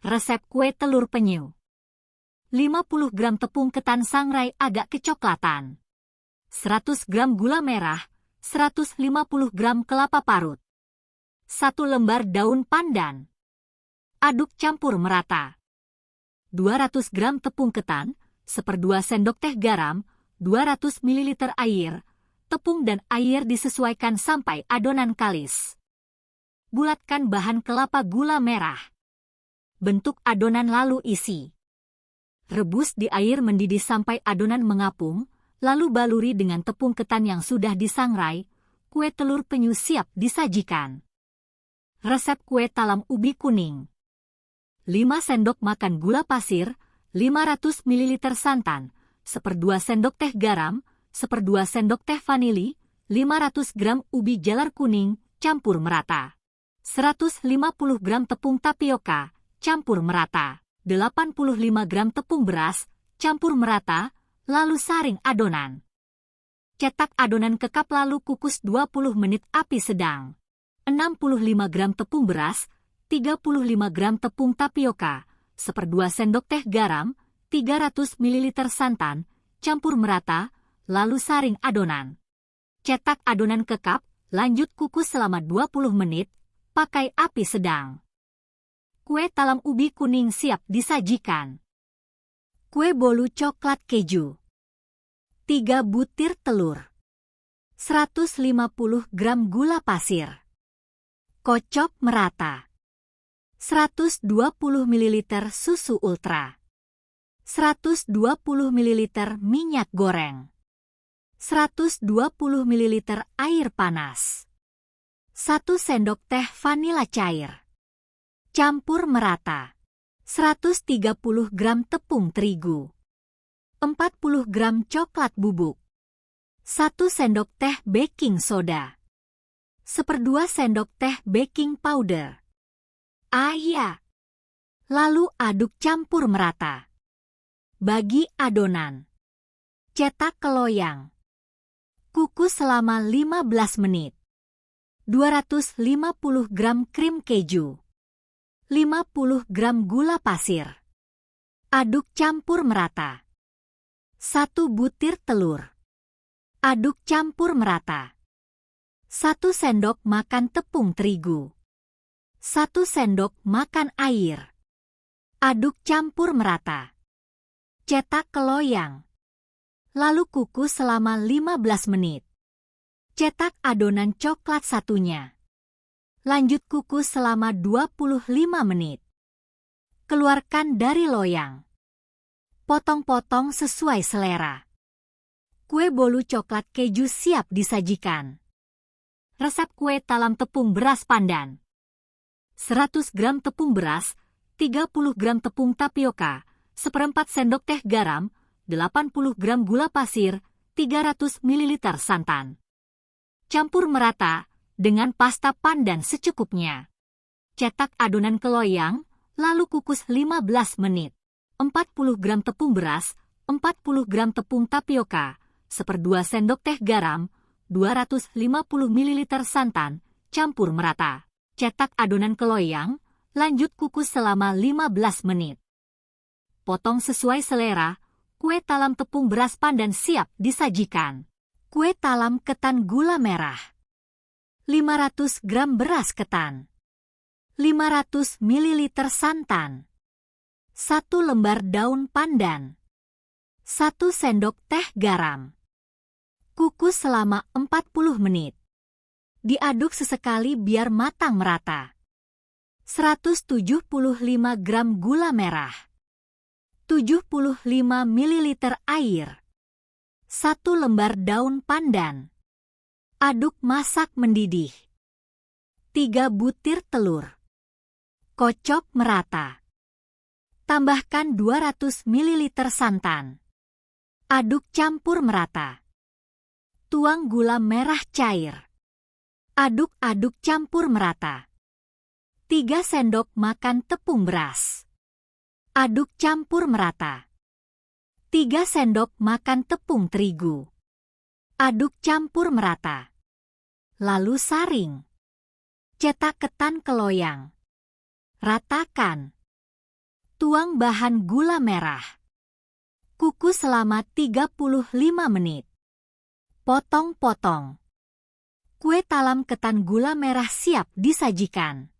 Resep kue telur penyu. 50 gram tepung ketan sangrai agak kecoklatan. 100 gram gula merah, 150 gram kelapa parut. 1 lembar daun pandan. Aduk campur merata. 200 gram tepung ketan, 1/2 sendok teh garam, 200 ml air. Tepung dan air disesuaikan sampai adonan kalis. Bulatkan bahan kelapa gula merah. Bentuk adonan lalu isi. Rebus di air mendidih sampai adonan mengapung, lalu baluri dengan tepung ketan yang sudah disangrai. Kue telur penyu siap disajikan. Resep kue talam ubi kuning. 5 sendok makan gula pasir, 500 ml santan, 1/2 sendok teh garam, 1/2 sendok teh vanili, 500 gram ubi jalar kuning, campur merata. 150 gram tepung tapioka, campur merata. 85 gram tepung beras, campur merata, lalu saring adonan. Cetak adonan ke cup lalu kukus 20 menit api sedang. 65 gram tepung beras, 35 gram tepung tapioka, 1/2 sendok teh garam, 300 ml santan, campur merata, lalu saring adonan. Cetak adonan ke cup, lanjut kukus selama 20 menit, pakai api sedang. Kue talam ubi kuning siap disajikan. Kue bolu coklat keju. 3 butir telur. 150 gram gula pasir. Kocok merata. 120 ml susu ultra. 120 ml minyak goreng. 120 ml air panas. 1 sendok teh vanila cair. Campur merata. 130 gram tepung terigu. 40 gram coklat bubuk. 1 sendok teh baking soda. 1/2 sendok teh baking powder. Lalu aduk campur merata. Bagi adonan. Cetak ke loyang. Kukus selama 15 menit. 250 gram krim keju. 50 gram gula pasir. Aduk campur merata. 1 butir telur. Aduk campur merata. 1 sendok makan tepung terigu. 1 sendok makan air. Aduk campur merata. Cetak ke loyang. Lalu kukus selama 15 menit. Cetak adonan coklat satunya. Lanjut kukus selama 25 menit. Keluarkan dari loyang. Potong-potong sesuai selera. Kue bolu coklat keju siap disajikan. Resep kue talam tepung beras pandan. 100 gram tepung beras, 30 gram tepung tapioka, 1/4 sendok teh garam, 80 gram gula pasir, 300 ml santan. Campur merata dengan pasta pandan secukupnya. Cetak adonan ke loyang, lalu kukus 15 menit. 40 gram tepung beras, 40 gram tepung tapioka, 1/2 sendok teh garam, 250 ml santan, campur merata. Cetak adonan ke loyang, lanjut kukus selama 15 menit. Potong sesuai selera. Kue talam tepung beras pandan siap disajikan. Kue talam ketan gula merah. 500 gram beras ketan. 500 ml santan. 1 lembar daun pandan. 1 sendok teh garam. Kukus selama 40 menit. Diaduk sesekali biar matang merata. 175 gram gula merah. 75 ml air. 1 lembar daun pandan. Aduk masak mendidih. 3 butir telur. Kocok merata. Tambahkan 200 ml santan. Aduk campur merata. Tuang gula merah cair. Aduk-aduk campur merata. 3 sendok makan tepung beras. Aduk campur merata. 3 sendok makan tepung terigu. Aduk campur merata. Lalu saring. Cetak ketan ke loyang. Ratakan. Tuang bahan gula merah. Kukus selama 35 menit. Potong-potong. Kue talam ketan gula merah siap disajikan.